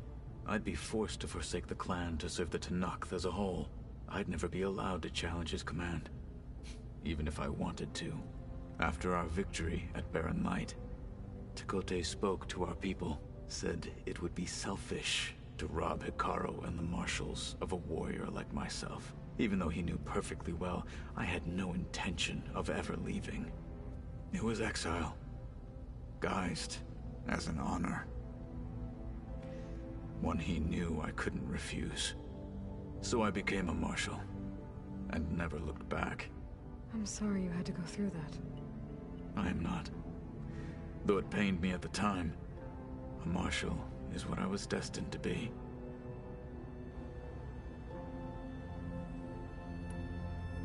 I'd be forced to forsake the clan to serve the Tenakth as a whole. I'd never be allowed to challenge his command, even if I wanted to. After our victory at Barren Light, Tekote spoke to our people, said it would be selfish to rob Hikaru and the marshals of a warrior like myself. Even though he knew perfectly well, I had no intention of ever leaving. It was exile, guised as an honor. One he knew I couldn't refuse. So I became a marshal, and never looked back. I'm sorry you had to go through that. I am not. Though it pained me at the time, a marshal is what I was destined to be.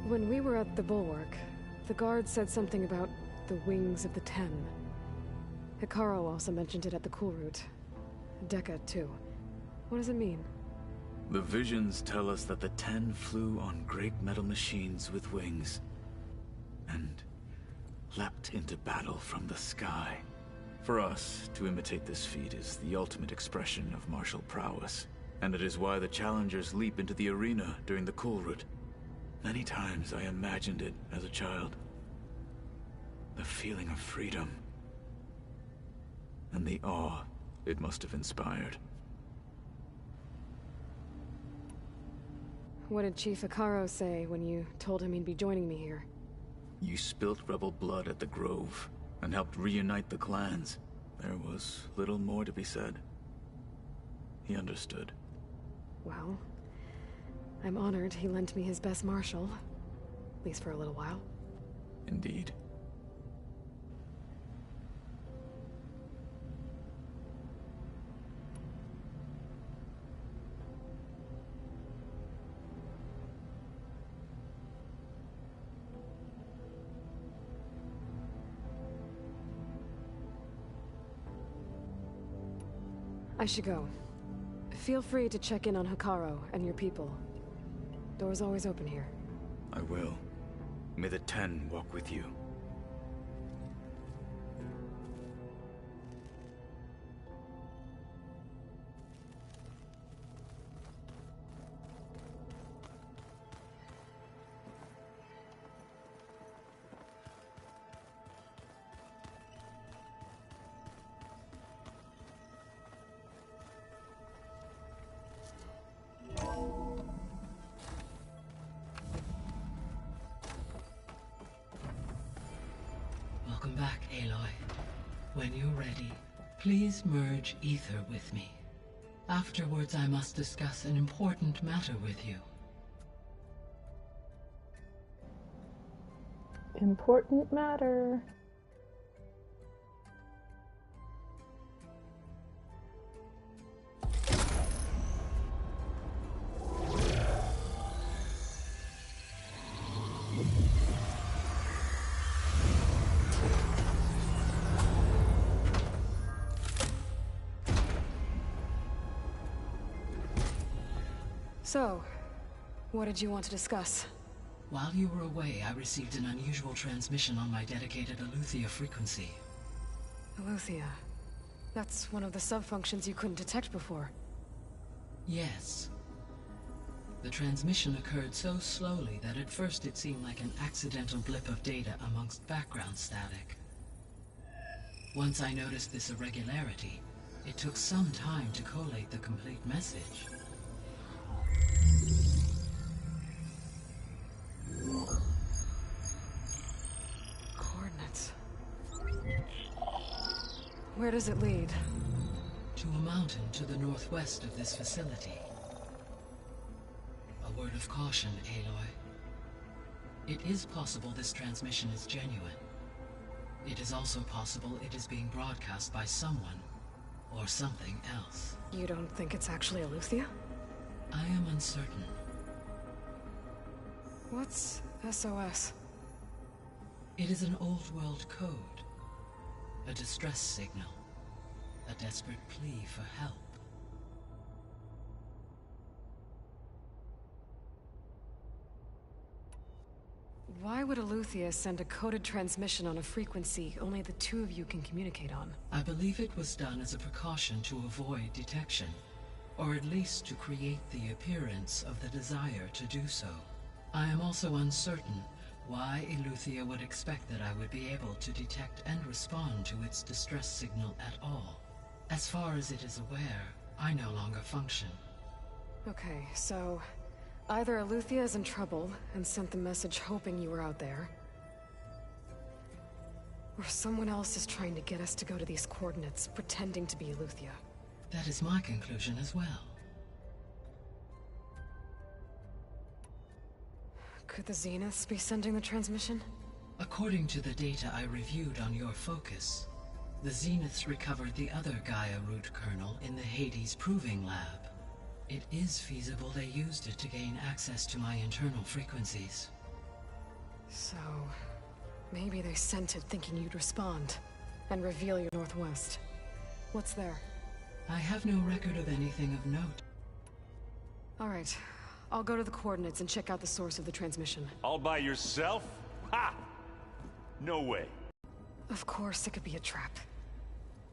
When we were at the Bulwark, the guard said something about the Wings of the Ten. Hikaru also mentioned it at the Kulrut. Dekka, too. What does it mean? The visions tell us that the Ten flew on great metal machines with wings, and leapt into battle from the sky. For us, to imitate this feat is the ultimate expression of martial prowess, and it is why the challengers leap into the arena during the Kulrut. Many times I imagined it as a child. The feeling of freedom, and the awe it must have inspired. What did Chief Hikaru say when you told him he'd be joining me here? You spilt rebel blood at the Grove, and helped reunite the clans. There was little more to be said. He understood. Well, I'm honored he lent me his best marshal. At least for a little while. Indeed. I should go. Feel free to check in on Hikaru and your people. Door's always open here. I will. May the 10 walk with you. Welcome back, Aloy. When you're ready, please merge ether with me. Afterwards, I must discuss an important matter with you. Important matter. So, what did you want to discuss? While you were away, I received an unusual transmission on my dedicated Aletheia frequency. Aletheia. That's one of the sub-functions you couldn't detect before. Yes. The transmission occurred so slowly that at first it seemed like an accidental blip of data amongst background static. Once I noticed this irregularity, it took some time to collate the complete message. Coordinates. Where does it lead? To a mountain to the northwest of this facility. A word of caution, Aloy. It is possible this transmission is genuine. It is also possible it is being broadcast by someone or something else. You don't think it's actually Aletheia? I am uncertain. What's SOS? It is an old world code. A distress signal. A desperate plea for help. Why would Aletheia send a coded transmission on a frequency only the two of you can communicate on? I believe it was done as a precaution to avoid detection, or at least to create the appearance of the desire to do so. I am also uncertain why Aletheia would expect that I would be able to detect and respond to its distress signal at all. As far as it is aware, I no longer function. Okay, so either Aletheia is in trouble and sent the message hoping you were out there, or someone else is trying to get us to go to these coordinates, pretending to be Aletheia. That is my conclusion as well. Could the Zeniths be sending the transmission? According to the data I reviewed on your focus, the Zeniths recovered the other Gaia root kernel in the Hades Proving Lab. It is feasible they used it to gain access to my internal frequencies. So, maybe they sent it thinking you'd respond and reveal your northwest. What's there? I have no record of anything of note. All right. I'll go to the coordinates and check out the source of the transmission. All by yourself? Ha! No way. Of course it could be a trap.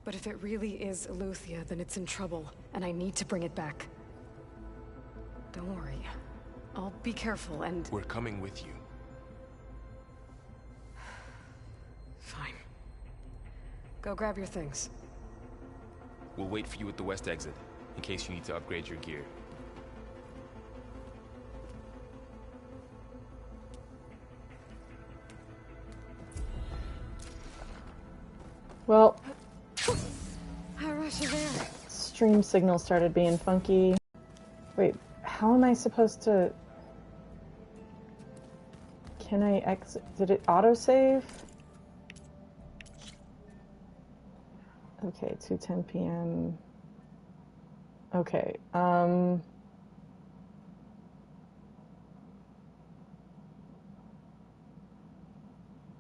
But if it really is Aletheia, then it's in trouble, and I need to bring it back. Don't worry. I'll be careful and... We're coming with you. Fine. Go grab your things. We'll wait for you at the west exit, in case you need to upgrade your gear. Well, How rush you there? stream signal started being funky. Wait, how am I supposed to... Can I exit? Did it autosave? Okay, 2:10 p.m. Okay,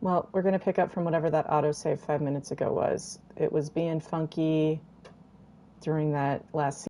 well, we're gonna pick up from whatever that autosave 5 minutes ago was. It was being funky. during that last scene.